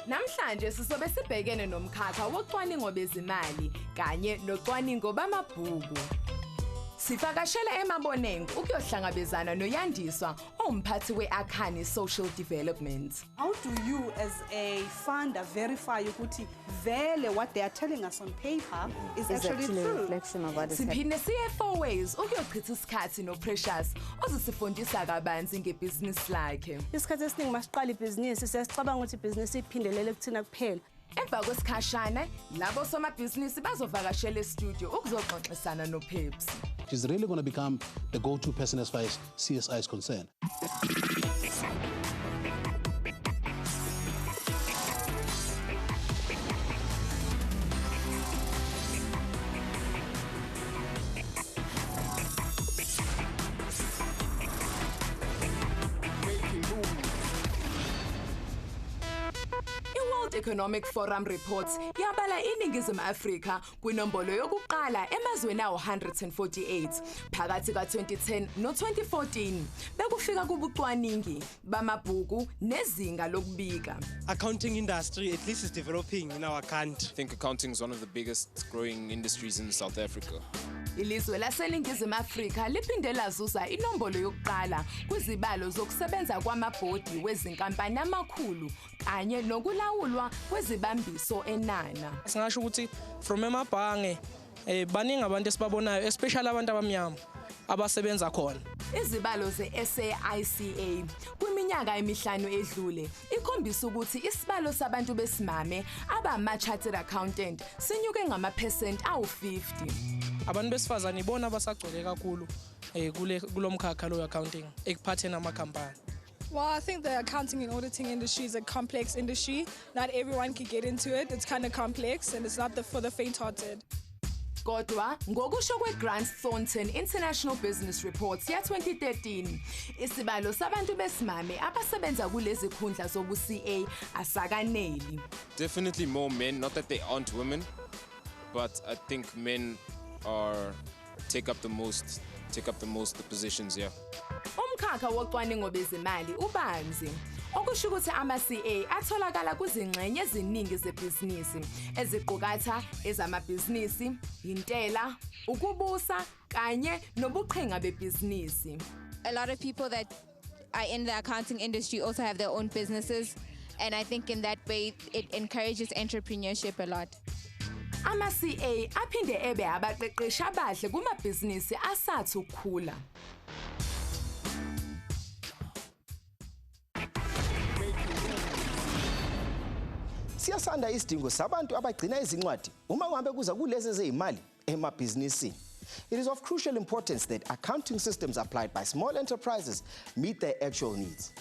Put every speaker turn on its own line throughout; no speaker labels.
Namhlanje sisobe sibhekene nomkhakha wocwaningo bezimali kanye nocwaningo bamabhuku. Sivakashela eMaboneng ukuyohlangabezana noYandiswa omphathi we-Akhani Social Development.
How do you as a funder verify ukuthi vele what they are telling us on paper is actually true?
A reflection of what is happening.
Siphinde siye Fourways ukuyochitha isikhathi noPrecious ozosifundisa kabanzi ngebhizinisi lakhe.
Isikhathi esiningi masiqala ibhizinisi siyacabanga ukuthi ibhizinisi iphindelele kuthina kuphela.
Emva kwesikhashana labo somabhizinisi bazovakashela e-studio ukuzoxoxisana noPepsi.
She's really going to become the go-to person as far as CSI is concerned.
Economic Forum reports yabala iningizimu Afrika kwinombolo yokuqala emazweni awu-148 phakathi ka-2010 no-2014 bekufika kubucwaningi bamabhuku nezinga lokubika.
Accounting industry at least is developing in our country.
I think accounting is one of the biggest growing industries in South Africa.
Ilizwe laseningizimu Afrika liphinde lazuza inombolo yokuqala kwizibalo zokusebenza kwamabhodi wezinkampani amakhulu kanye nokulawulwa kwezibambiso enana.
Singasho ukuthi from emabhange baningi abantu esibabonayo especially abantu abamnyama abasebenza khona.
Izibalo ze-SAICA kwiminyaka emihlanu edlule ikhombisa ukuthi isibalo sabantu besimame abama-chartered accountant sinyuke ngama-percent awu-50.
Abantu besifazane ibona abasagcwele kakhulu kulomkhakha lo accounting ekuphatheni amakhampani.
Well, I think the accounting and auditing industry is a complex industry. Not everyone can get into it. It's kind of complex and it's not for the faint-hearted.
Kodwa ngokusho kwe-Grant Thornton International Business Reports ya-2013 isibalo sabantu besimame abasebenza kulezi khundla zobu-CA asakaneli.
Definitely more men, not that they aren't women, but I think men take up the most positions here.
Umkhakha wocwaningo bezimali ubanzi okusho ukuthi ama-CA atholakala kuzingxenye eziningi zebhizinisi eziqukatha ezamabhizinisi, intela, ukubusa kanye nobuqhinga bebhizinisi.
A lot of people that are in the accounting industry also have their own businesses, and I think in that way it encourages entrepreneurship a lot.
Ama-CA aphinde ebe abaqeqeshi abahle kumabhizinisi asathi ukukhula.
Siyasanda isidingo sabantu abagcina izincwadi uma kuhambe kuza kulezi ezeyimali emabhizinisini. It is of crucial importance that accounting systems applied by small enterprises meet their actual needs.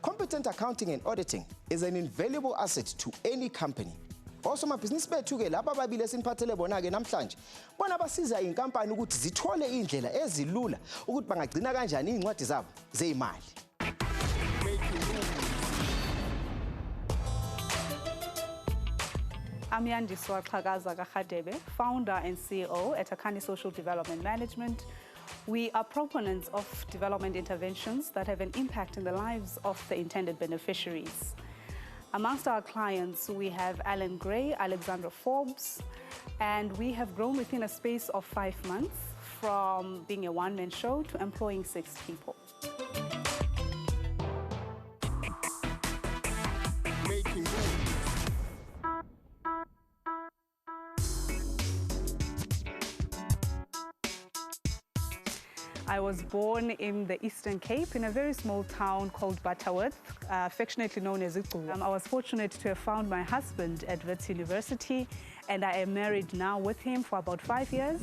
Competent accounting and auditing is an invaluable asset to any company. Also mabhizinisi bethu ke laba babili esiniphathele bona ke namhlanje bona basiza inkampani ukuthi zithole indlela ezilula ukuthi bangagcina kanjani incwadi zabo zeyimali.
I'm Yandiswa Xhakaza, kaRadebe, founder and CEO at Akhani Social Development Management. We are proponents of development interventions that have an impact in the lives of the intended beneficiaries. Amongst our clients, we have Alan Gray, Alexandra Forbes, and we have grown within a space of 5 months from being a one-man show to employing 6 people. I was born in the Eastern Cape in a very small town called Butterworth, affectionately known as Igcuwa. I was fortunate to have found my husband at Wits University, and I am married now with him for about 5 years.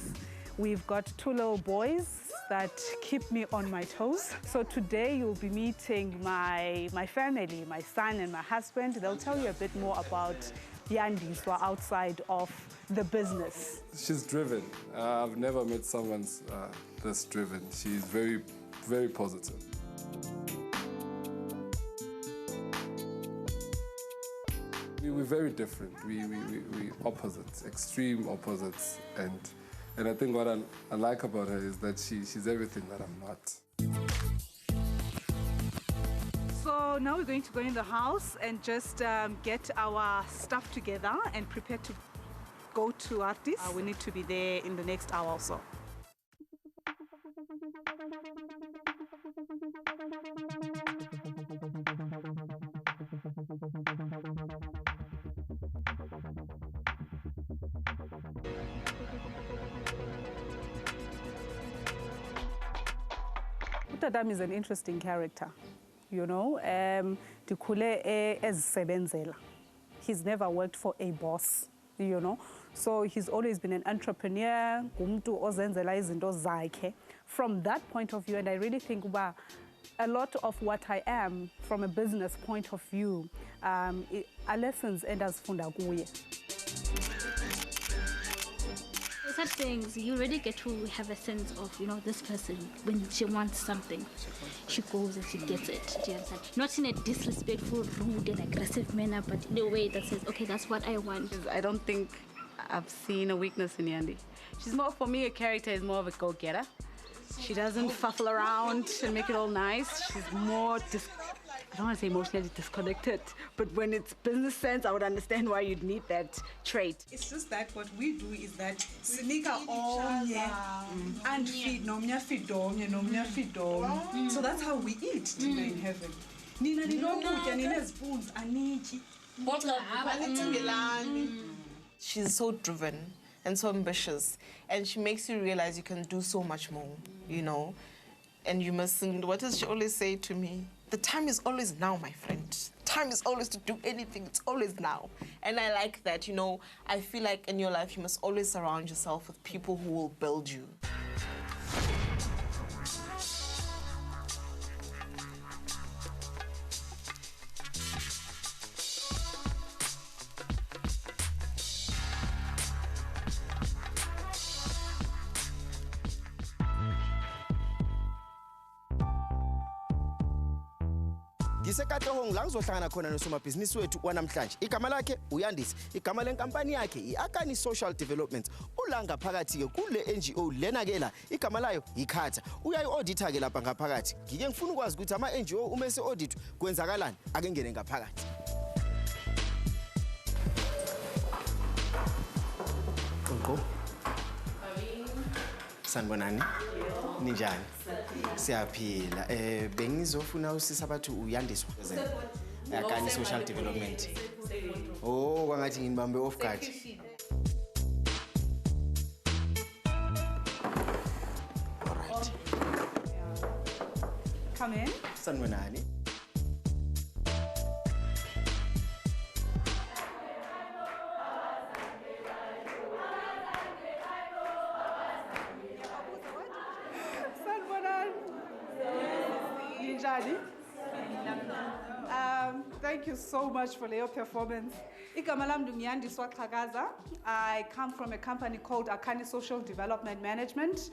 We've got 2 little boys that keep me on my toes. So today you'll be meeting my family, my son and my husband. They'll tell you a bit more about Yandiswa outside of the business.
She's driven. I've never met someone this driven. She's very, very positive. We're very different. We opposites, extreme opposites, and I think what I like about her is that she's everything that I'm not.
So So now we're going to go in the house and just get our stuff together and prepare to go to artists. We need to be there in the next hour or so. Utadam is an interesting character, you know. He's never worked for a boss, you know. So he's always been an entrepreneur. From that point of view, and I really think a lot of what I am from a business point of view are lessons and as funda kuye.
Such things, you already get to have a sense of, you know, this person, when she wants something, she goes and she gets it. Do you understand? Not in a disrespectful, rude and aggressive manner, but in a way that says, okay, that's what I want.
I don't think I've seen a weakness in Yandi. She's more, for me, a character is more of a go-getter. She doesn't fuffle around and make it all nice. She's more, I don't want to say emotionally disconnected, but when it's business sense, I would understand why you'd need that trait.
It's just that what we do is that sinika omnye and feed nomnya feed omnye nomnya feed omnye. So that's how we eat in heaven. Nina ninokutya nina spoons aniki.
She's so driven and so ambitious, and she makes you realize you can do so much more, you know. And you mustn't, what does she always say to me? The time is always now, my friend. Time is always to do anything, it's always now. And I like that, you know. I feel like in your life you must always surround yourself with people who will build you.
Ngisekatohong la ngizohlangana khona nosomabhizinisi wethu wanamhlanje. Igama lakhe uYandiswa. Igama lenkampani yakhe iAkhani Social Development. Ulanga phakathi ke kule NGO lena ke la igama layo iKhatha. Uyayi-audita ke lapha ngaphakathi. Ngike ngifuna ukwazi ukuthi ama NGO uma se audit kwenzakalani ake ngene ngaphakathi. Bonngoe. Sanibonani. Ninjani? Siyaphila. Bengizofuna usisa bathu uYandiswa Akhani Social Development. Oh, kwangathi nginibambe off guard. Alright.
Come in.
Sanibonani.
Thank you so much for your performance. Igama lami Yandiswa Xhakaza. I come from a company called Akhani Social Development Management.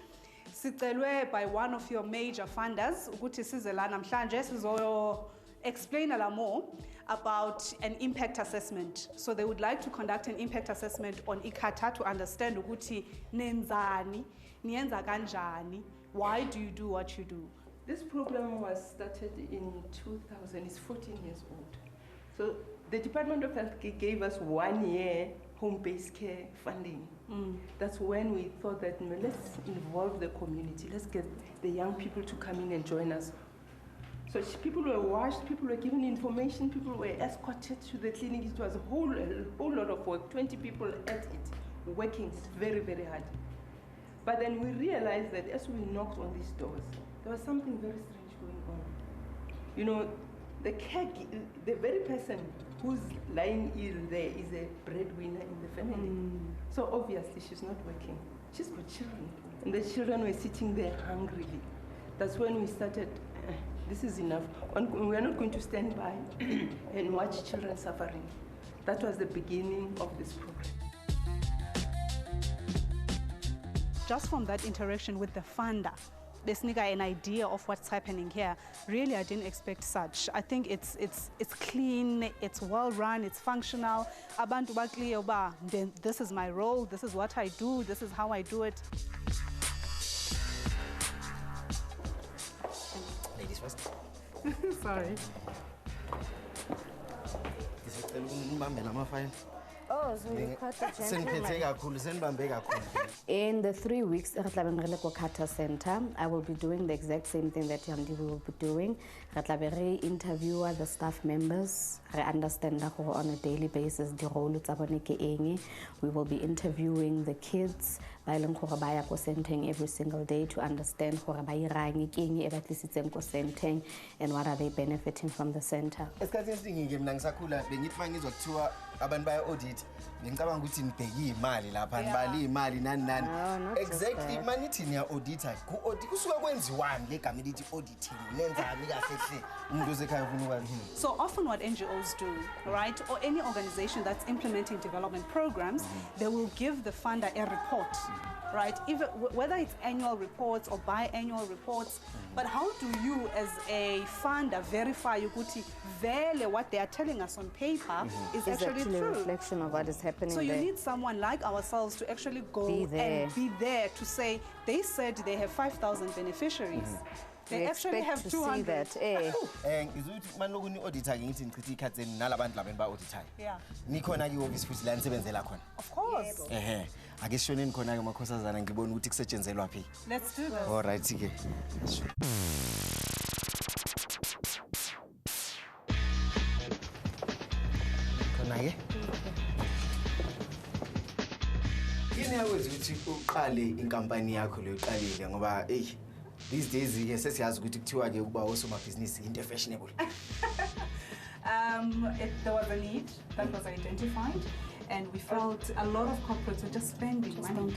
Sicelwe by one of your major funders ukuthi size la namhlanje sizo explain a lot more about an impact assessment. So they would like to conduct an impact assessment on iKhatha to understand ukuthi nenzani, niyenza kanjani, why do you do what you do?
This program was started in 2000, it's 14 years old. So the Department of Health gave us 1 year home-based care funding. That's when we thought that let's involve the community, let's get the young people to come in and join us. So people were washed, people were given information, people were escorted to the clinic. It was a whole lot of work, 20 people at it, working very, very hard. But then we realized that as we knocked on these doors, there was something very strange going on. You know, the very person who's lying ill there is a breadwinner in the family. So obviously she's not working. She's got children. And the children were sitting there hungrily. That's when we started, this is enough. We're not going to stand by and watch children suffering. That was the beginning of this program.
Just from that interaction with the funder, this nigga an idea of what's happening here. Really, I didn't expect such. I think it's clean, it's well run, it's functional. Abantu bakliyo ba, then this is my role, this is what I do, this is how I do it.
Ladies first.
Sorry.
Oh, so you cut a gentleman. In the 3 weeks at Kata Center, I will be doing the exact same thing that Yandi will be doing. Interview the staff members, understand on a daily basis the role. We will be interviewing the kids every single day to understand and what are they benefiting from the center.
Abantu baya audit ngicabanga ukuthi nibheki imali lapha nibali imali nani exactly manithi niya auditor ku audit kusuka kwenziwani legama elithi auditing nenzani kahle hle umuntu osekhaya ufuna ukwazi.
So often what NGOs do, right, or any organization that's implementing development programs, they will give the funder a report, right, even whether it's annual reports or biannual reports. But how do you as a funder verify what they are telling us on paper is actually
a
true?
Reflection of what is happening.
So you
there.
need someone like ourselves to actually go and be there to say, they said they have 5,000 beneficiaries. They
we
actually have
to
200.
See that.
Ngizuthi manokuni auditor ngithi ngichitha ikhathi zeni nalabantu labeni ba auditor.
Yeah.
Nikhona ke office futhi la nisebenzela khona.
Of course.
Ake sishoneni khona ke makhosazana ngibona ukuthi kusetshenzela phi.
Let's do this.
All right ke. Khona ke. Yini yakwenza ukuthi uqale inkampani yakho le uqalile ngoba these days ke sesiyazi ukuthi kuthiwa ke ukuba osomabhizinisi into fashionable.
There was a need that was identified, and we felt a lot of corporates were just spending money,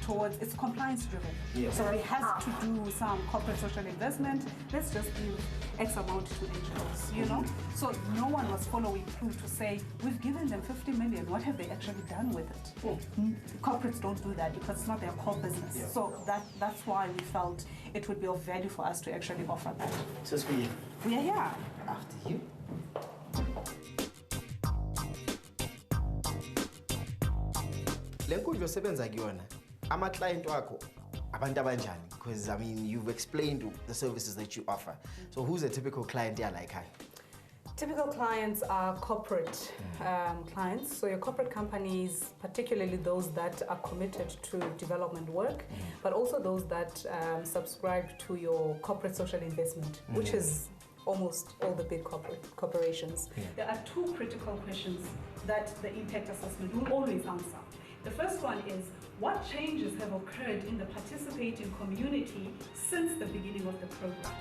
towards it's compliance driven.
Yes.
So we had to do some corporate social investment. Let's just give X amount to NGOs, So no one was following through to say, we've given them 50 million. What have they actually done with it? Corporates don't do that because it's not their core business. Yeah. So that's why we felt it would be of value for us to actually offer that.
So it's for you.
We are here.
After you. Lenkundla osebenza kuyona ama client wakho abantu abanjani, because I mean you've explained the services that you offer. So who's a typical client here like I?
Typical clients are corporate clients. So your corporate companies, particularly those that are committed to development work, but also those that subscribe to your corporate social investment, which is almost all the big corporations. Yeah. There are two critical questions that the impact assessment will always answer. The first one is, what changes have occurred in the participating community since the beginning of the program?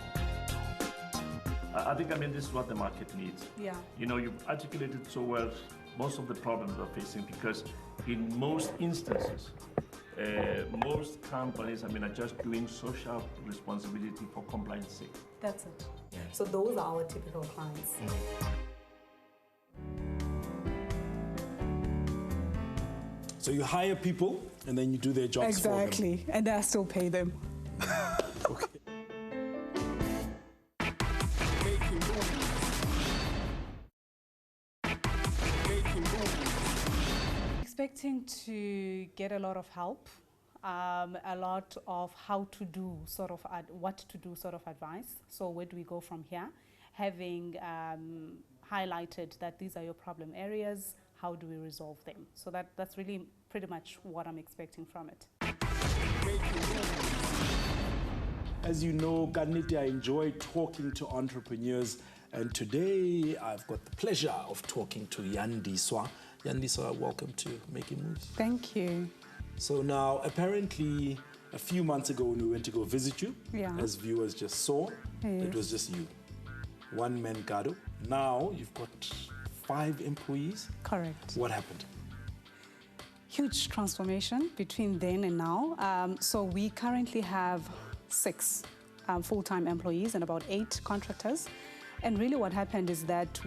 I think, this is what the market needs.
Yeah.
You've articulated so well most of the problems we're facing, because in most instances, most companies, are just doing social responsibility for compliance sake.
That's it. Yeah. So those are our typical clients.
So you hire people and then you do their jobs for them.
Exactly, and I still pay them.
Okay.
Expecting to get a lot of help, a lot of how to do what to do advice. So where do we go from here? Having highlighted that these are your problem areas, how do we resolve them? So that's really pretty much what I'm expecting from it.
As you know, kaRadebe, I enjoy talking to entrepreneurs, and today I've got the pleasure of talking to Yandiswa. Yandiswa, welcome to Making Moves.
Thank you.
So now, apparently, a few months ago when we went to go visit you, as viewers just saw, it was just you. One man gado. Now you've got 5 employees.
Correct.
What happened?
Huge transformation between then and now. So we currently have 6 full-time employees and about 8 contractors. And really what happened is that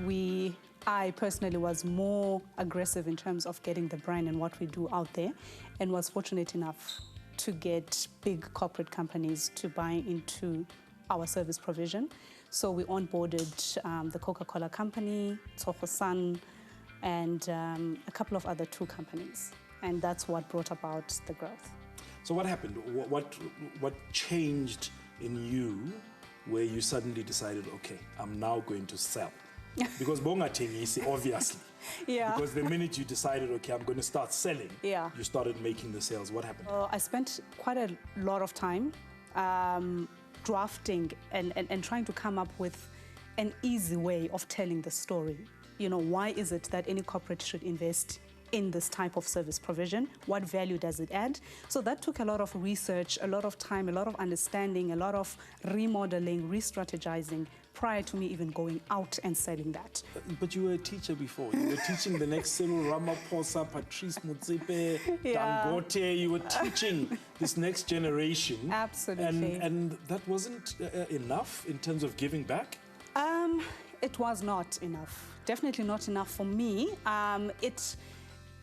I personally was more aggressive in terms of getting the brand and what we do out there, and was fortunate enough to get big corporate companies to buy into our service provision. So we onboarded the Coca-Cola company, Tsoho Sun, and a couple of other 2 companies. And that's what brought about the growth.
So what happened? What changed in you where you suddenly decided, okay, I'm now going to sell? Because bongathengisi, obviously.
Yeah.
Because the minute you decided, okay, I'm going to start selling,
yeah,
you started making the sales. What happened?
I spent quite a lot of time drafting and trying to come up with an easy way of telling the story. You know, why is it that any corporate should invest in this type of service provision? What value does it add? So that took a lot of research, a lot of time, a lot of understanding, a lot of remodeling, re-strategizing prior to me even going out and selling that.
But you were a teacher before. You were teaching the next Cyril Ramaphosa, Patrice Motsepe, Dangote. You were teaching this next generation.
Absolutely.
And that wasn't enough in terms of giving back?
It was not enough. Definitely not enough for me.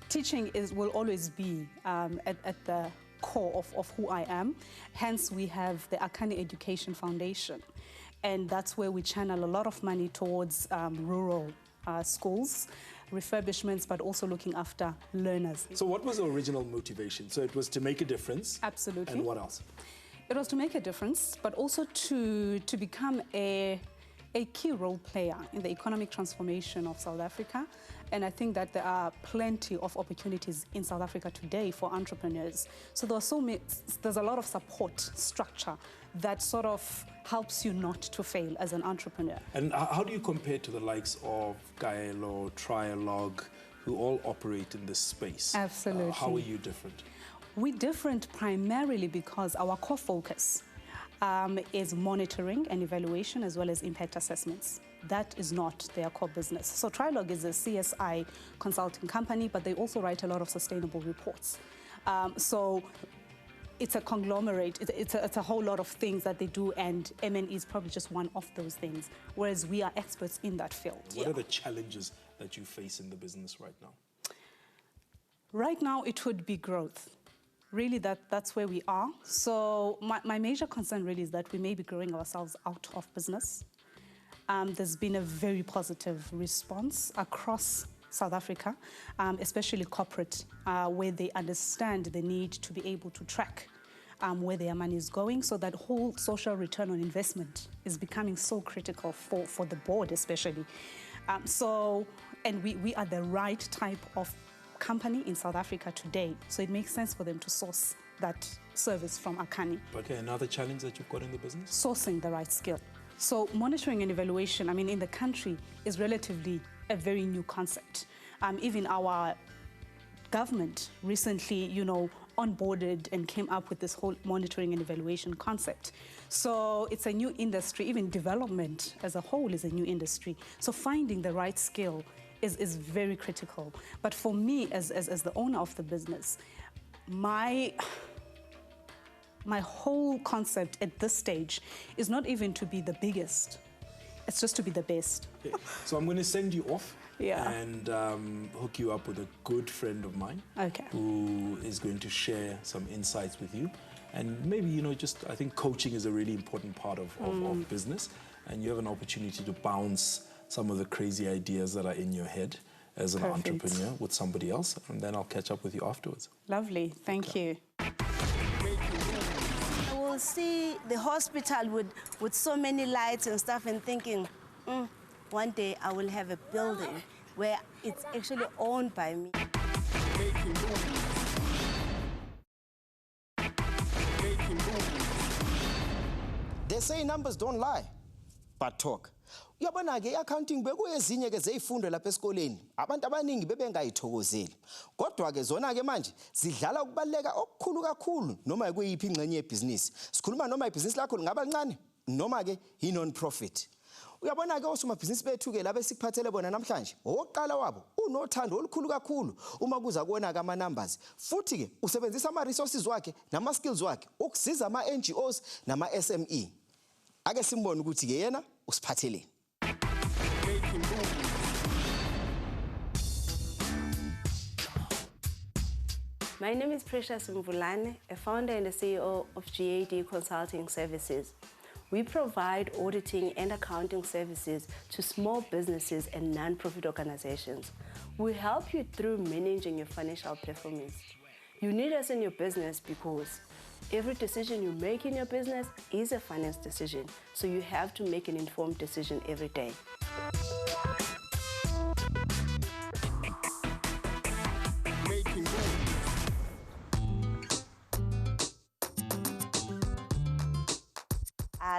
Teaching will always be at the core of who I am. Hence, we have the Akhani Education Foundation. And that's where we channel a lot of money towards rural schools, refurbishments, but also looking after learners.
So what was the original motivation? So it was to make a difference?
Absolutely.
And what else?
It was to make a difference, but also to become a key role player in the economic transformation of South Africa. And I think that there are plenty of opportunities in South Africa today for entrepreneurs. So there's a lot of support structure that sort of helps you not to fail as an entrepreneur.
And how do you compare to the likes of Gaelo, Trialog, who all operate in this space?
Absolutely.
How are you different?
We're different primarily because our core focus is monitoring and evaluation as well as impact assessments. That is not their core business. So Trilog is a CSI consulting company, but they also write a lot of sustainable reports. So it's a conglomerate. It's a whole lot of things that they do, and MN is probably just one of those things, whereas we are experts in that field.
What are the challenges that you face in the business right now?
Right now, it would be growth. Really, that's where we are. So my major concern really is that we may be growing ourselves out of business. There's been a very positive response across South Africa, especially corporate, where they understand the need to be able to track where their money is going. So that whole social return on investment is becoming so critical for the board especially. And we are the right type of company in South Africa today, so it makes sense for them to source that service from Akhani.
Okay, another challenge that you've got in the business?
Sourcing the right skill. So monitoring and evaluation, I mean, in the country is relatively a very new concept. Even our government recently, onboarded and came up with this whole monitoring and evaluation concept. So it's a new industry. Even development as a whole is a new industry. So finding the right skill is very critical. But for me, as the owner of the business, my whole concept at this stage is not even to be the biggest. It's just to be the best.
Okay. So I'm going to send you off
yeah.
and hook you up with a good friend of mine who is going to share some insights with you. And maybe, I think coaching is a really important part of business. And you have an opportunity to bounce some of the crazy ideas that are in your head as an entrepreneur with somebody else, and then I'll catch up with you afterwards.
Lovely, thank you.
I will see the hospital with so many lights and stuff and thinking, one day I will have a building where it's actually owned by me.
They say numbers don't lie, but talk. Uyabona-ke i-accounting bekuyezinye ke zeyifundo lapha esikoleni abantu abaningi bebengayithokozeli kodwa-ke zona-ke manje zidlala ukubaluleka okukhulu kakhulu noma kuyiphi ingxenye yebhizinisi. Sikhuluma noma ibhizinisi lakho lingaba lincane noma-ke yi-non-profit. Uyabona-ke osomabhizinisi bethu-ke laba esikuphathele bona namhlanje owokuqala wabo unothando olukhulu kakhulu uma kuza kuwona-ke ama-numbers, futhi-ke usebenzisa ama-resources wakhe nama-skills wakhe ukusiza ama-NGOs nama-SME. Ake simbone ukuthi-ke yena usiphatheleni.
My name is Precious Mvulane, a founder and a CEO of GAD Consulting Services. We provide auditing and accounting services to small businesses and non-profit organizations. We help you through managing your financial performance. You need us in your business because every decision you make in your business is a finance decision, so you have to make an informed decision every day.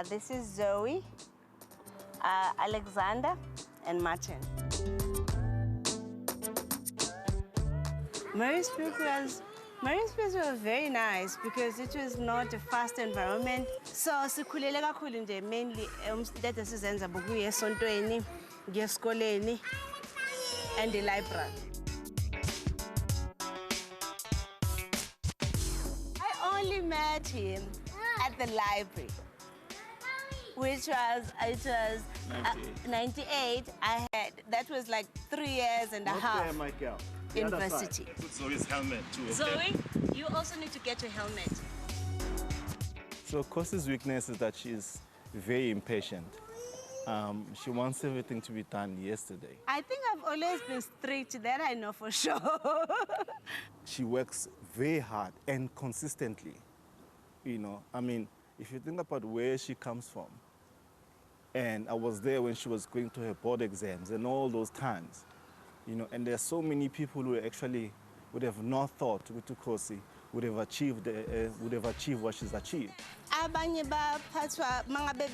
This is Zoe, Alexander, and Martin. Mary's Space was very nice because it was not a fast environment. So sikhulele kakhulu nje mainly umdede sizenza bokuya esontweni, ngiya esikoleni and the library. I only met him at the library, which was 98. That was like 3 years and a half. University.
Put Zoe's helmet too.
Zoe, you also need to get your helmet.
So Kosi's weakness is that she's very impatient. She wants everything to be done yesterday.
I think I've always been strict, that I know for sure.
She works very hard and consistently. You know, I mean, if you think about where she comes from, and I was there when she was going to her board exams and all those times, you know, and there's so many people who actually would have not thought Kosi would have achieved what she's achieved.
Abanye baphathwa mangabe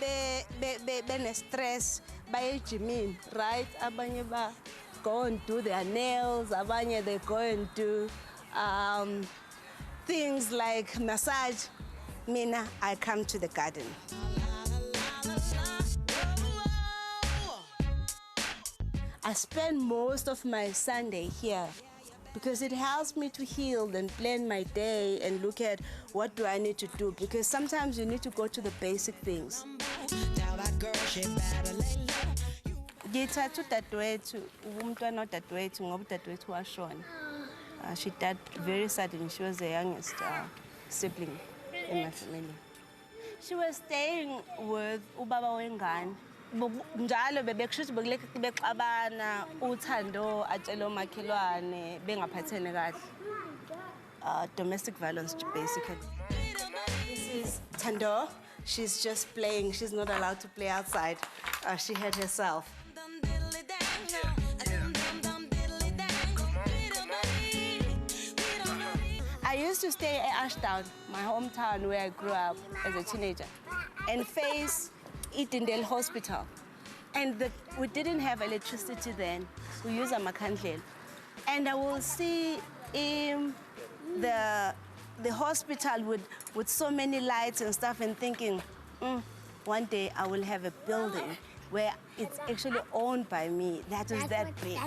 bene stress baye gymini, right? Abanye ba go and do their nails, abanye they go and do things like massage. Mina, I come to the garden. I spend most of my Sunday here because it helps me to heal and plan my day and look at what do I need to do, because sometimes you need to go to the basic things. She died very suddenly. She was the youngest sibling in my family. She was staying with ubaba wengane. Njalo bebekushuthi bekuxabana uthando atshela omakhelwane bengaphathene kahle. Domestic violence basically. This is Thando. She's just playing. She's not allowed to play outside. She hurt herself. I used to stay at Ashdown, my hometown where I grew up as a teenager, and face Itindale Hospital. And we didn't have electricity then. We used a makhandlela. And I will see the hospital with so many lights and stuff and thinking, one day I will have a building where it's actually owned by me. That is that big.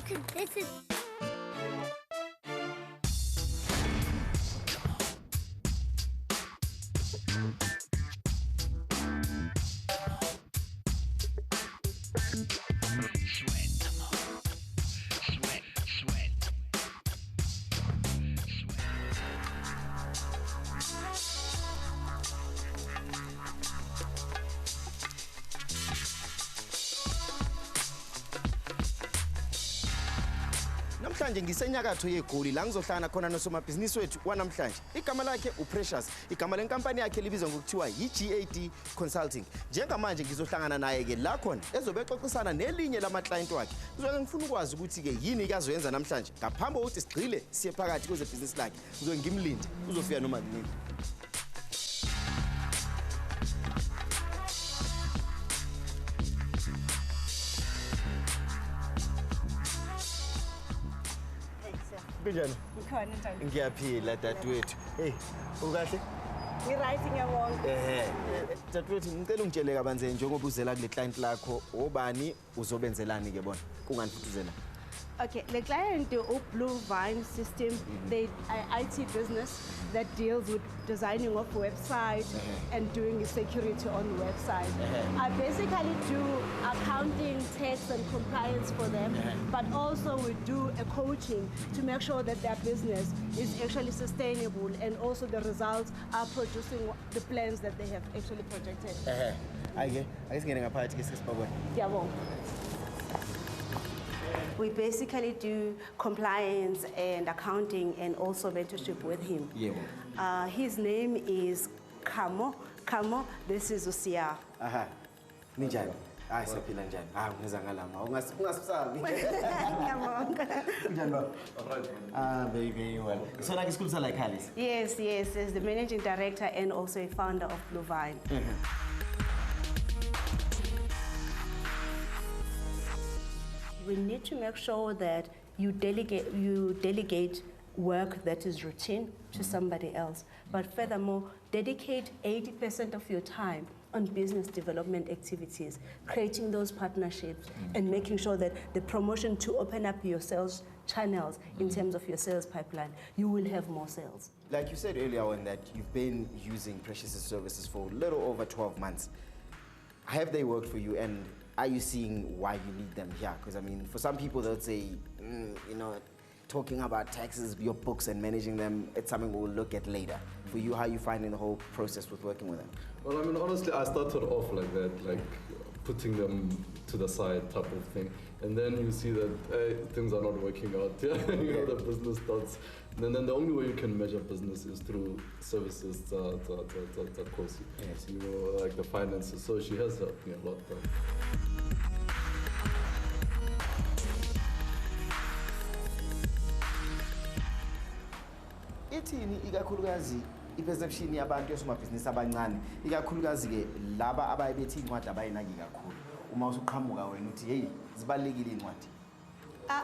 Namhlanje ngisenyakatho yeGoli la ngizohlangana khona nosomabhizinisi wethu wanamhlanje. Igama lakhe uPrecious. Igama lenkampani yakhe libizwa ngokuthiwa yiGAD Consulting. Njengamanje ngizohlangana naye ke la khona ezobexoxisana nelinye lama client wakhe. Ngizoke ngifuna ukwazi ukuthi ke yini ikazoyenza namhlanje. Ngaphambi kokuthi sigcile siye phakathi kweze business lakhe. Ngizoke ngimlinde uzofika noma kunini. Kunjani?
Ngikhona njani?
Ngiyaphila dadewethu. Hey, ukahle?
Ngiright ngiyabonga.
Dadewethu ngicela ungitshele kabanzi njengoba uzela kule client lakho obani uzobenzelani ke bona? Kungani futhi uzela?
Okay, the client Blue Vine System, they IT business that deals with designing of websites and doing security on the website. I basically do accounting, tax and compliance for them, but also we do a coaching to make sure that their business is actually sustainable and also the results are producing the plans that they have actually projected. We basically do compliance and accounting and also mentorship with him. Yeah. His name is Kamo. Kamo, this is Siya.
Ninjani? Hayi siphila njani? Ngiza ngalama. Ungasisabi.
Ngiyabonga.
Kunjani baba? Very well. So like school like Alice?
Yes, as the managing director and also a founder of Blue Vine. we need to make sure that you delegate work that is routine to somebody else. But furthermore, dedicate 80% of your time on business development activities, creating those partnerships and making sure that the promotion to open up your sales channels in terms of your sales pipeline, you will have more sales.
Like you said earlier on that you've been using Precious's services for a little over 12 months. Have they worked for you, and are you seeing why you need them here? Because I mean, for some people they'll say, you know, talking about taxes, your books and managing them, it's something we'll look at later. For you, how are you finding the whole process with working with them?
Well, I mean, honestly, I started off like that, like putting them to the side type of thing. And then you see that things are not working out. Yeah, you know, the business starts. And then the only way you can measure business is through services that cost you. Yes. You know, like the finances. So she has helped me a lot.
Ithini ikakhulukazi iperception yabantu yosomabhizinisi abancane, ikakhulukazi ke laba abayebethi incwadi abayinaki kakhulu. Uma usuqhamuka wena uthi hey zibalekile incwadi.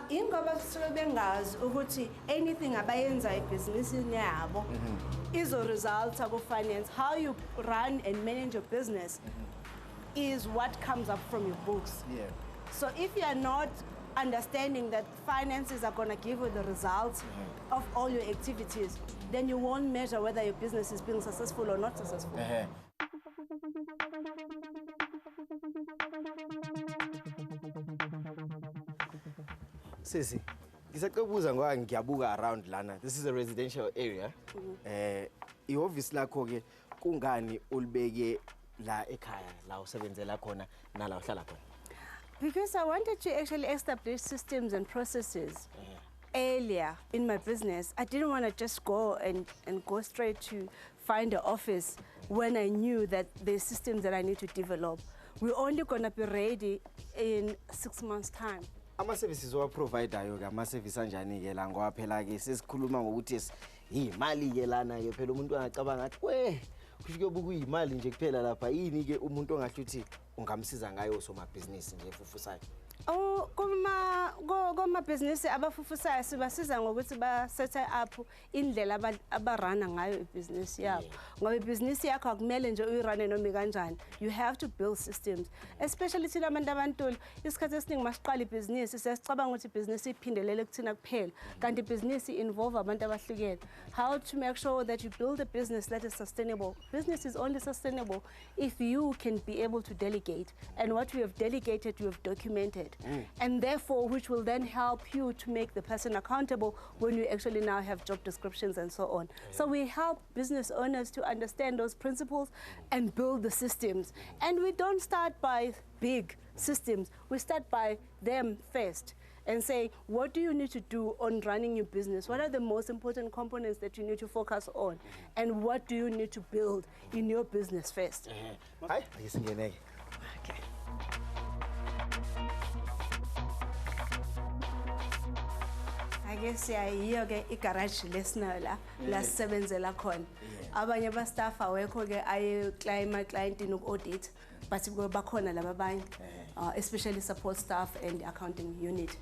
Ingoba sisuke bengazi ukuthi anything abayenza ebhizinisini yabo izo results ku finance. How you run and manage your business is what comes up from your books.
Yeah.
So if you are not understanding that finances are going to give you the results of all your activities, then you won't measure whether your business is being successful or not successful.
Sisi, ngisaqebuza ngoba ngiyabuka around lana. This is a residential area. I-office lakho ke kungani ulibeke la ekhaya la usebenzela khona nala uhlala khona?
Because I wanted to actually establish systems and processes earlier in my business. I didn't want to just go and go straight to find an office when I knew that there's systems that I need to develop. We're only going to be ready in 6 months' time.
Ama-services owa-provider-yo ke ama-service anjani-ke la ngoba phela ke sesikhuluma ngokuthi imali-ke lana-ke phela umuntu angacabanga athi we kufike ubuka uyimali nje kuphela lapha yini-ke umuntu ongahle uthi ungamsiza ngayo usomabhizinisi nje efufusayo?
Kuma-business abafufusayo sibasiza ngokuthi ba-set up indlela abarana ngayo ibhizinisi yabo. Ngoba ibhizinisi yakho akumele nje uyirane noma kanjani. You have to build systems. Especially thina abantu abantula, isikhathi esiningi masiqala ibhizinisi siyacabanga ukuthi ibhizinisi iphindelele kuthina kuphela. Kanti ibhizinisi involve abantu abahlukene. How to make sure that you build a business that is sustainable. Business is only sustainable if you can be able to delegate. And what we have delegated, we have documented. And therefore, which will then help you to make the person accountable when you actually now have job descriptions and so on. So we help business owners to understand those principles and build the systems. And we don't start by big systems. We start by them first and say, what do you need to do on running your business? What are the most important components that you need to focus on? And what do you need to build in your business first?
Hi, okay.
I guess yiyo ke igarage lesinola la sisebenzela khona. Abanye aba staff awekho ke aye client audit, but bakhona laba abanye especially support staff and accounting unit.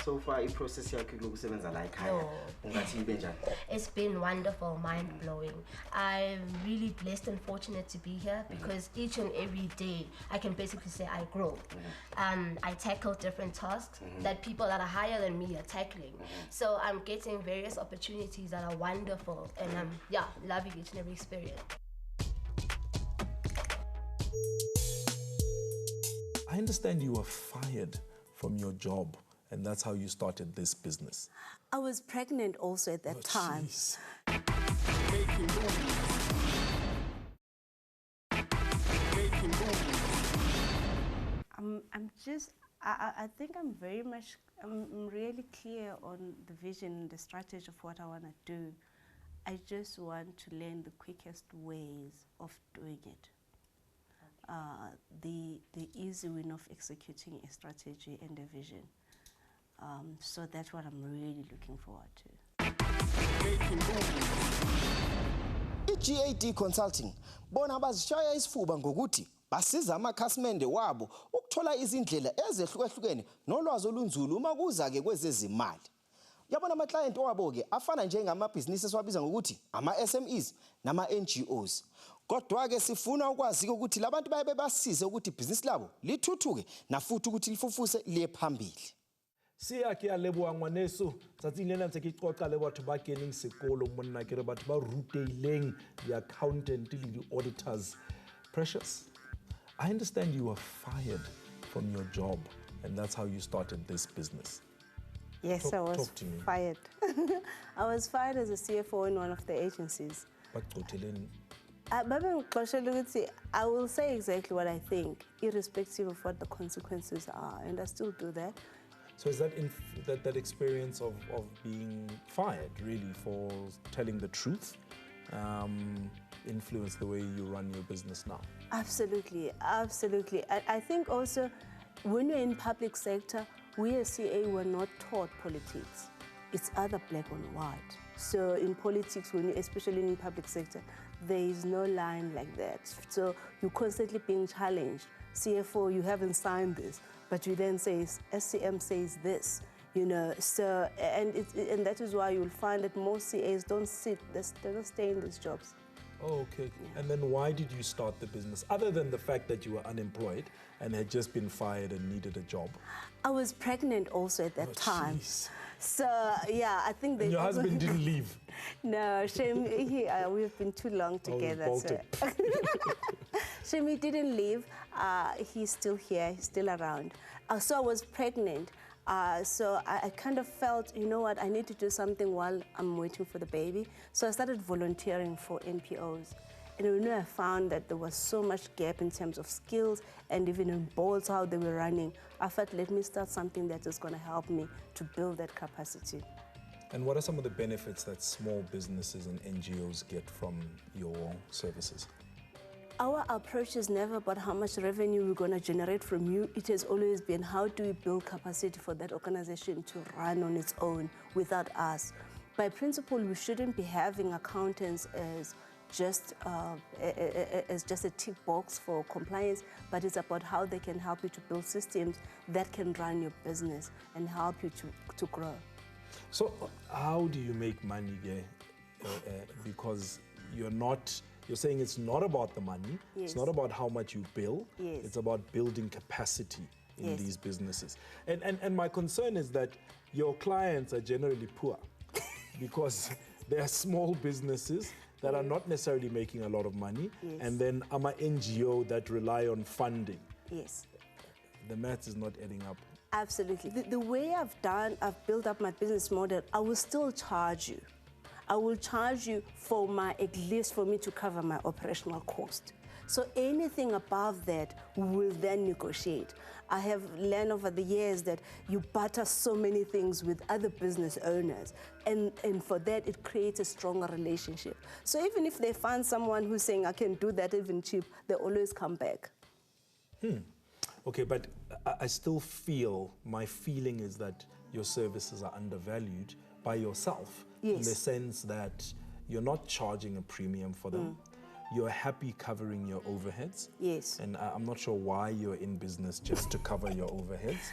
So far, the process here
it's been wonderful, mind-blowing. I'm really blessed and fortunate to be here because each and every day I can basically say I grow. I tackle different tasks that people that are higher than me are tackling. So I'm getting various opportunities that are wonderful, and I'm loving each and every experience.
I understand you were fired from your job, and that's how you started this business.
I was pregnant also at that time. I think I'm really clear on the vision, the strategy of what I want to do. I just want to learn the quickest ways of doing it. The easy way of executing a strategy and a vision. So that's what I'm really looking forward to.
GAD Consulting bona bazishaya isifuba ngokuthi basiza amakhasimende wabo ukuthola izindlela ezehlukahlukene nolwazi olunzulu uma kuza ke kwezezimali. Yabona ama-client wabo ke afana njengamabhizinisi esiwabiza ngokuthi ama-SMEs nama-NGOs. Kodwa ke sifuna ukwazi ukuthi labantu baye basize ukuthi ibhizinisi labo lithuthuke nafuthi ukuthi lifufuse liye phambili.
Siya ke a leboha ngwaneso tsatsing lena ntse ke qoqa le batho ba keneng sekolo monna ke re batho ba ruteileng di-accountant le di-auditors. Precious, I understand you were fired from your job and that's how you started this business.
Yes, I was fired. I was fired as a CFO in one of the agencies. I will say exactly what I think, irrespective of what the consequences are, and I still do that.
So is that that experience of being fired really for telling the truth influence the way you run your business now?
Absolutely, absolutely. I think also when you're in public sector, we as CA were not taught politics. It's either black or white. So in politics, especially in public sector, there is no line like that. So you're constantly being challenged. CFO, you haven't signed this, but you then say SCM says this, you know. So and that is why you'll find that most CAs don't sit, they don't stay in these jobs.
Oh, okay. And then why did you start the business, other than the fact that you were unemployed and had just been fired and needed a job?
I was pregnant also at that time.
Geez.
So, yeah, I think
and your husband didn't leave?
No, shame, we've been too long together. So. Shame, he didn't leave. He's still here, he's still around. So I was pregnant. So I kind of felt, you know what, I need to do something while I'm waiting for the baby. So I started volunteering for NPOs. And I found that there was so much gap in terms of skills and even in boards, how they were running. I felt, let me start something that is going to help me to build that capacity.
And what are some of the benefits that small businesses and NGOs get from your services?
Our approach is never about how much revenue we're going to generate from you. It has always been how do we build capacity for that organization to run on its own without us. By principle, we shouldn't be having accountants as just a tick box for compliance, but it's about how they can help you to build systems that can run your business and help you to grow.
So how do you make money there? Because you're saying it's not about the money,
yes.
It's not about how much you bill,
yes.
It's about building capacity in
yes.
these businesses. And my concern is that your clients are generally poor because they are small businesses that are not necessarily making a lot of money,
yes.
and then I'm an NGO that rely on funding.
Yes.
The maths is not adding up.
Absolutely. The way I've built up my business model, I will still charge you. I will charge you at least for me to cover my operational cost. So anything above that, we will then negotiate. I have learned over the years that you barter so many things with other business owners, and for that, it creates a stronger relationship. So even if they find someone who's saying, I can do that even cheap, they always come back.
Okay, but I still feel, my feeling is that your services are undervalued by yourself,
yes.
in the sense that you're not charging a premium for them. You're happy covering your overheads.
Yes.
And I'm not sure why you're in business just to cover your overheads.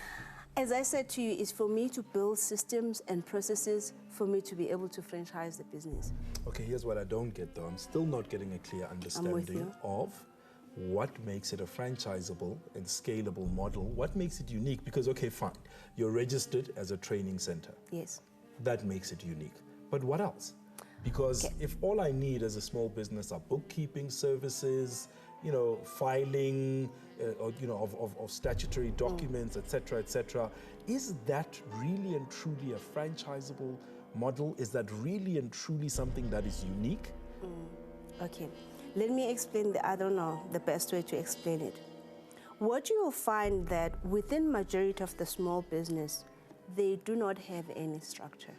As I said to you, it's for me to build systems and processes for me to be able to franchise the business.
Okay, here's what I don't get though. I'm still not getting a clear understanding of what makes it a franchisable and scalable model. What makes it unique? Because, okay, fine, you're registered as a training center.
Yes.
That makes it unique. But what else? Because if all I need as a small business are bookkeeping services, you know, filing, of statutory documents, etc., is that really and truly a franchisable model? Is that really and truly something that is unique?
Okay, let me explain the best way to explain it. What you will find that within majority of the small business, they do not have any structure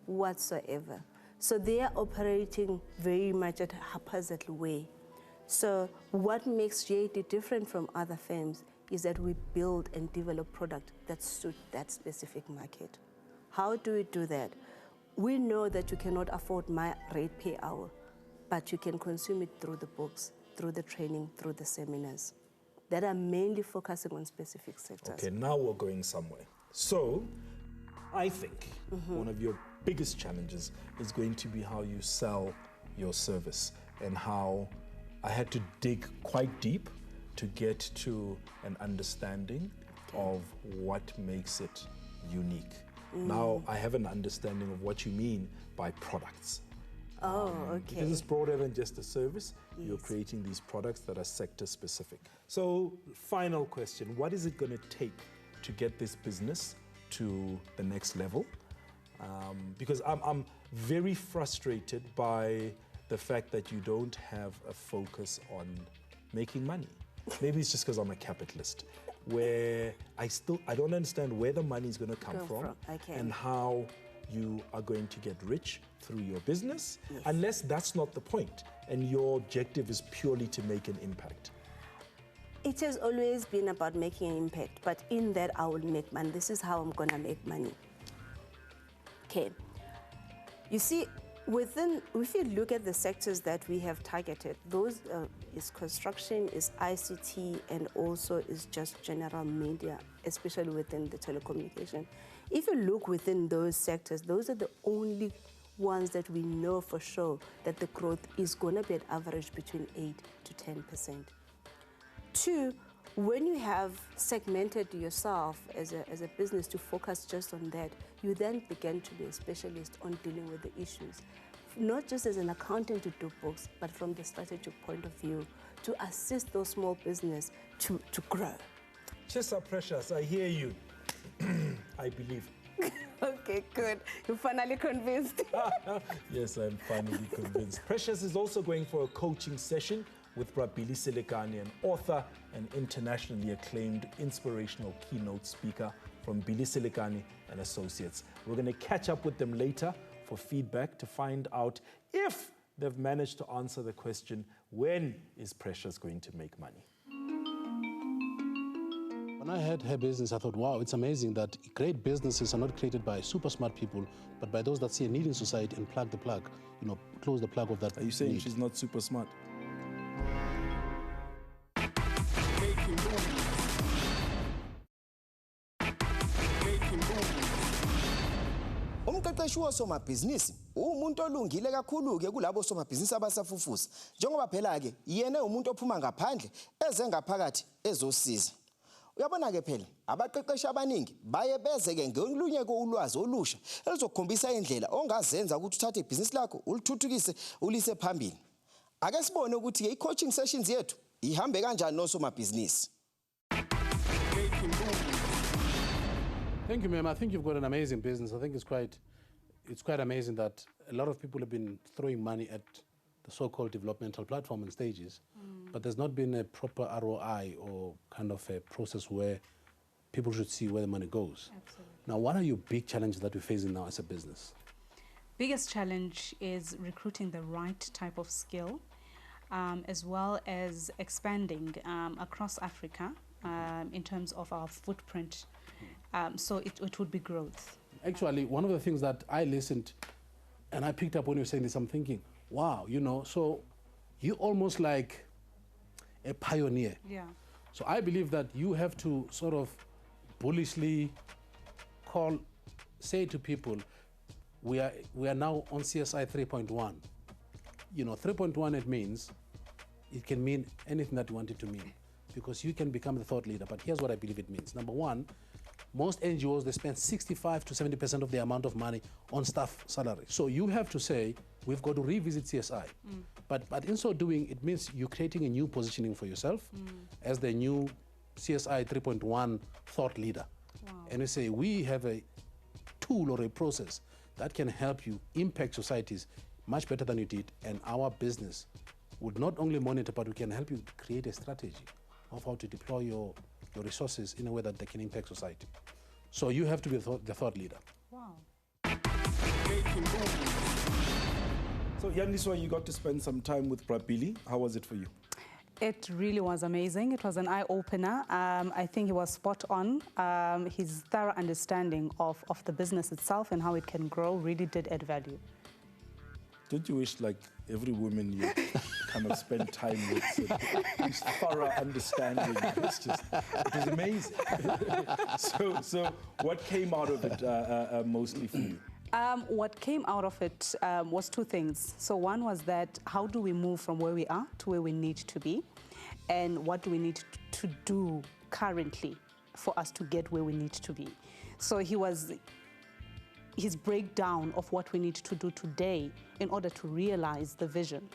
whatsoever. So they are operating very much at a haphazard way. So what makes GAD different from other firms is that we build and develop product that suit that specific market. How do we do that? We know that you cannot afford my rate per hour, but you can consume it through the books, through the training, through the seminars. that are mainly focusing on specific sectors.
Okay, now we're going somewhere. So, I think one of your biggest challenges is going to be how you sell your service, and how I had to dig quite deep to get to an understanding of what makes it unique. Now I have an understanding of what you mean by products.
Oh, okay.
Because it's broader than just a service. You're creating these products that are sector specific. So, final question, what is it going to take to get this business to the next level? Because I'm very frustrated by the fact that you don't have a focus on making money. Maybe it's just because I'm a capitalist, where I don't understand where the money is going to come from and how you are going to get rich through your business, unless that's not the point and your objective is purely to make an impact.
It has always been about making an impact, but in that I will make money. This is how I'm going to make money. Okay. You see, if you look at the sectors that we have targeted, those is construction, is ICT, and also is just general media, especially within the telecommunication. If you look within those sectors, those are the only ones that we know for sure that the growth is going to be an average between 8 to 10%. Two, when you have segmented yourself as a business to focus just on that, you then begin to be a specialist on dealing with the issues. Not just as an accountant to do books, but from the strategic point of view, to assist those small business to grow.
Chesa Precious, I hear you. I believe.
Okay, good. You're finally convinced.
Yes, I'm finally convinced. Precious is also going for a coaching session with Billy Selekane, an author and internationally acclaimed inspirational keynote speaker from Billy Selekane and Associates. We're going to catch up with them later for feedback to find out if they've managed to answer the question, when is Precious going to make money?
When I had her business, I thought, wow, it's amazing that great businesses are not created by super smart people, but by those that see a need in society and plug the plug, close the plug of that
Are you saying
need.
she's not super smart?
Umqeqeshi wosomabhizinisi umuntu olungile kakhulu ke kulabo somabhizinisi abasafufusa njengoba phela ke yena umuntu ophuma ngaphandle eze ngaphakathi ezosiza. Uyabona ke phela abaqeqeshi abaningi baye beze ke ngolunye ulwazi olusha elizokhombisa indlela ongazenza ukuthi uthathe ibhizinisi lakho ulithuthukise ulise phambili. Ake sibone ukuthi ke i-coaching sessions yethu ihambe kanjani nosomabhizinisi.
Thank you, ma'am. I think you've got an amazing business. I think it's quite amazing that a lot of people have been throwing money at the so-called developmental platform and stages, but there's not been a proper ROI or kind of a process where people should see where the money goes.
Absolutely.
Now, what are your big challenges that you're facing now as a business?
Biggest challenge is recruiting the right type of skill, as well as expanding across Africa in terms of our footprint. So it would be growth.
Actually, one of the things that I listened and I picked up when you were saying this, I'm thinking, wow, so you're almost like a pioneer.
Yeah.
So I believe that you have to sort of bullishly say to people, we are now on CSI 3.1. 3.1, it can mean anything that you want it to mean, because you can become the thought leader. But here's what I believe it means. Number one, most NGOs, they spend 65 to 70% of the amount of money on staff salary. So you have to say, we've got to revisit CSI. But in so doing, it means you're creating a new positioning for yourself as the new CSI 3.1 thought leader.
Wow.
And you say, we have a tool or a process that can help you impact societies much better than you did. And our business would not only monitor, but we can help you create a strategy of how to deploy your resources in a way that they can impact society. So you have to be the thought leader.
Wow.
So Yandiswa, you got to spend some time with Billy. How was it for you?
It really was amazing. It was an eye-opener. I think he was spot on. His thorough understanding of the business itself and how it can grow really did add value.
Don't you wish like every woman you kind of spend time with this thorough understanding? It was amazing. so what came out of it mostly for you?
What came out of it was two things. So one was that how do we move from where we are to where we need to be? And what do we need to do currently for us to get where we need to be? So his breakdown of what we need to do today in order to realize the vision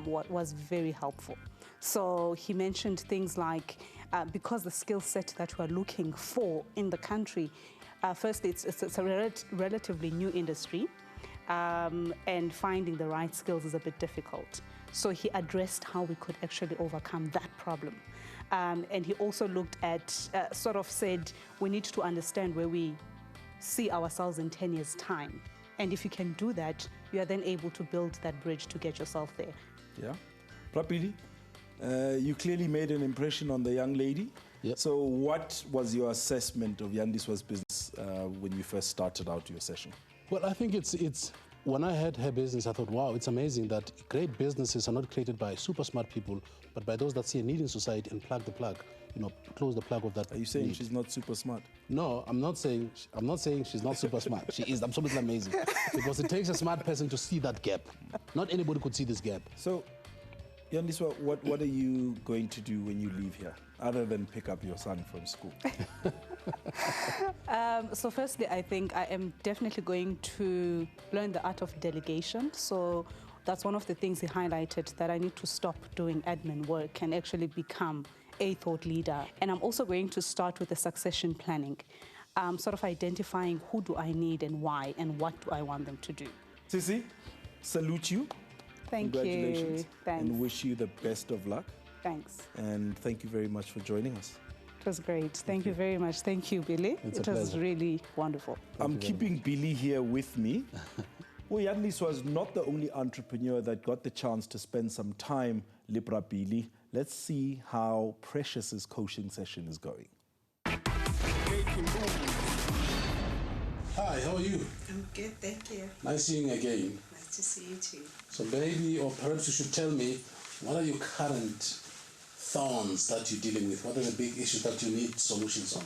was very helpful. So he mentioned things like, because the skill set that we're looking for in the country, firstly, it's a relatively new industry, and finding the right skills is a bit difficult. So he addressed how we could actually overcome that problem. And he also looked at, sort of said, we need to understand where we see ourselves in 10 years' time. And if you can do that, you are then able to build that bridge to get yourself there.
Yeah. Billy, you clearly made an impression on the young lady. Yep. So what was your assessment of Yandiswa's business when you first started out your session?
Well, I think it's when I had her business, I thought, wow, it's amazing that great businesses are not created by super smart people, but by those that see a need in society and plug the plug, close the plug of that.
Are you saying
need.
She's not super smart?
No, I'm not saying she's not super smart. She is absolutely amazing, because it takes a smart person to see that gap. Not anybody could see this gap.
So, Yandiswa, what are you going to do when you leave here, other than pick up your son from school?
So firstly, I think I am definitely going to learn the art of delegation. So that's one of the things he highlighted, that I need to stop doing admin work and actually become a thought leader. And I'm also going to start with the succession planning, sort of identifying who do I need and why, and what do I want them to do.
Sisi, salute you.
Thank
Congratulations.
you. Thanks.
And wish you the best of luck.
Thanks.
And thank you very much for joining us.
It was great. Thank you very much. Thank you, Billy. It was really wonderful.
I'm keeping Billy here with me. Well, Yandiswa was not the only entrepreneur that got the chance to spend some time Libra Billy. Let's see how Precious's coaching session is going.
Hi, how are you?
I'm good, thank you.
Nice seeing you again.
Nice to see you too.
So maybe, or perhaps you should tell me, what are your current thorns that you're dealing with? What are the big issues that you need solutions on?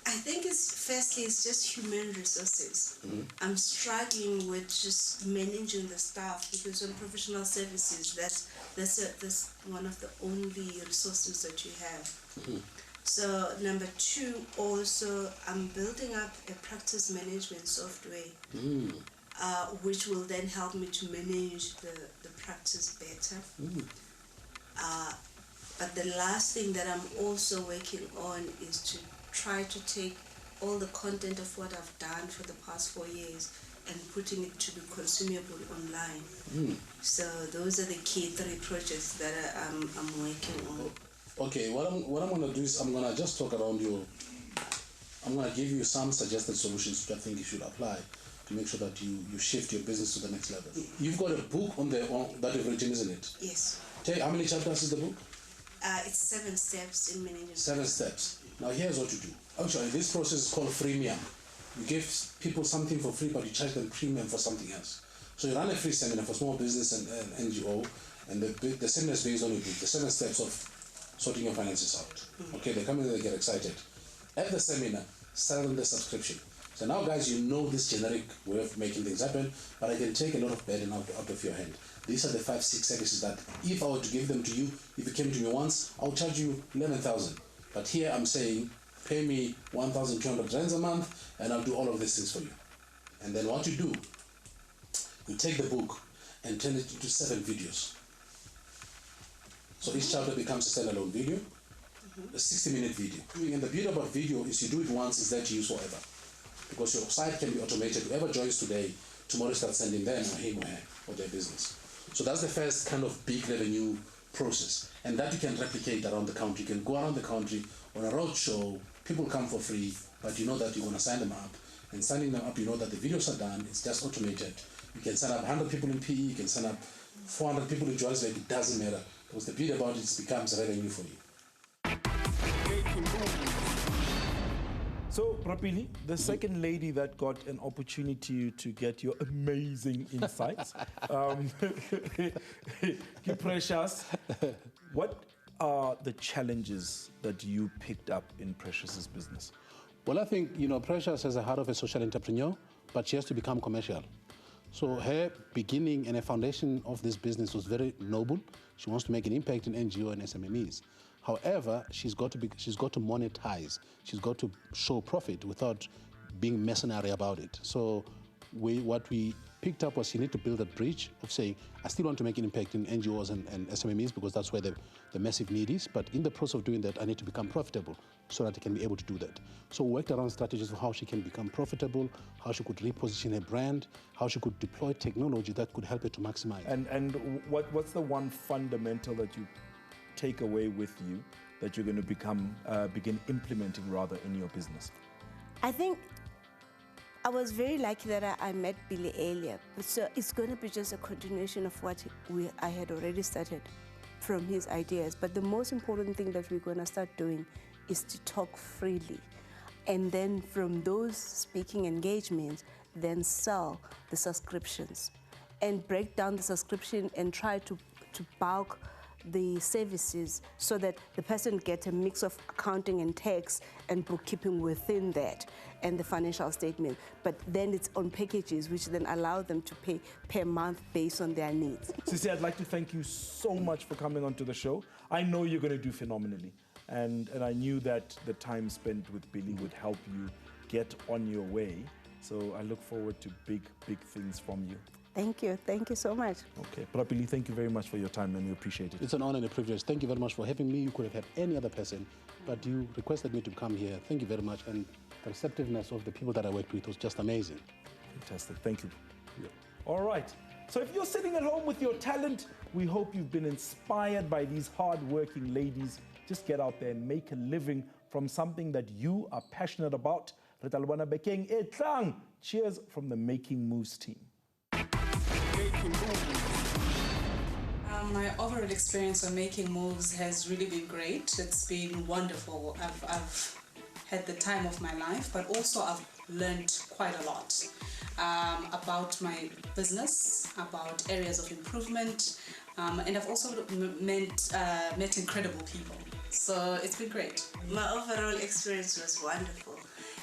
I think it's just human resources. I'm struggling with just managing the staff, because on professional services, that's one of the only resources that you have. So number two, also I'm building up a practice management software, which will then help me to manage the practice better. But the last thing that I'm also working on is to try to take all the content of what I've done for the past 4 years and putting it to be consumable online. So those are the key 3 projects that I'm working on.
Okay, what I'm going to do is I'm going to just talk around you. I'm going to give you some suggested solutions which I think you should apply to make sure that you shift your business to the next level. You've got a book on that you've written, isn't it?
Yes.
How many chapters is the book?
It's 7 steps in managing.
7 steps. Now here's what you do. Actually, this process is called freemium. You give people something for free, but you charge them premium for something else. So you run a free seminar for small business and NGO, and the seminar is based on your book, the 7 steps of sorting your finances out. Okay, they come in and they get excited. At the seminar, sell them the subscription. So now guys, you know this generic way of making things happen, but I can take a lot of burden out of your hand. These are the 5, 6 services that if I were to give them to you, if you came to me once, I'll charge you 11,000. But here I'm saying, pay me 1,200 rands a month and I'll do all of these things for you. And then what you do, you take the book and turn it into 7 videos. So each chapter becomes a standalone video, a 60-minute video. And the beauty about video is you do it once, it's there to use forever. Because your site can be automated. Whoever joins today, tomorrow start sending them or him or her or their business. So that's the first kind of big revenue process. And that you can replicate around the country. You can go around the country on a road show, people come for free, but you know that you're going to sign them up. And signing them up, you know that the videos are done, it's just automated. You can sign up 100 people in PE, you can sign up 400 people in Johannesburg, it doesn't matter. Because the beauty about it becomes revenue for you.
So, Rapili, the second lady that got an opportunity to get your amazing insights, Precious, what are the challenges that you picked up in Precious's business?
Well, I think, Precious has a heart of a social entrepreneur, but she has to become commercial. So her beginning and a foundation of this business was very noble. She wants to make an impact in NGO and SMMEs. However, she's got to monetize. She's got to show profit without being mercenary about it. So what we picked up was you need to build a bridge of saying, I still want to make an impact in NGOs and SMMEs because that's where the massive need is. But in the process of doing that, I need to become profitable so that I can be able to do that. So we worked around strategies for how she can become profitable, how she could reposition her brand, how she could deploy technology that could help her to maximize.
And what's the one fundamental that you take away with you that you're going to begin implementing rather in your business?
I think I was very lucky that I met Billy earlier. So it's going to be just a continuation of what I had already started from his ideas. But the most important thing that we're going to start doing is to talk freely. And then from those speaking engagements, then sell the subscriptions and break down the subscription and try to bulk the services so that the person gets a mix of accounting and tax and bookkeeping within that and the financial statement. But then it's on packages which then allow them to pay per month based on their needs.
Sisi, I'd like to thank you so much for coming onto the show. I know you're going to do phenomenally. And I knew that the time spent with Billy would help you get on your way. So I look forward to big, big things from you.
Thank you. Thank you so much.
Okay. Billy, thank you very much for your time and we appreciate it.
It's an honor and a privilege. Thank you very much for having me. You could have had any other person, but you requested me to come here. Thank you very much. And the receptiveness of the people that I worked with was just amazing.
Fantastic. Thank you. Yeah. All right. So if you're sitting at home with your talent, we hope you've been inspired by these hard-working ladies. Just get out there and make a living from something that you are passionate about. Cheers from the Making Moves team.
My overall experience on Making Moves has really been great. It's been wonderful. I've had the time of my life, but also I've learned quite a lot about my business, about areas of improvement, and I've also met incredible people. So it's been great.
My overall experience was wonderful.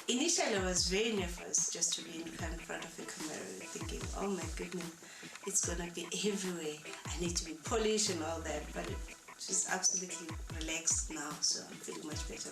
Initially, I was very nervous just to be in front of a camera, thinking, oh my goodness, it's going to be everywhere. I need to be polished and all that, but it's just absolutely relaxed now, so I'm feeling much better.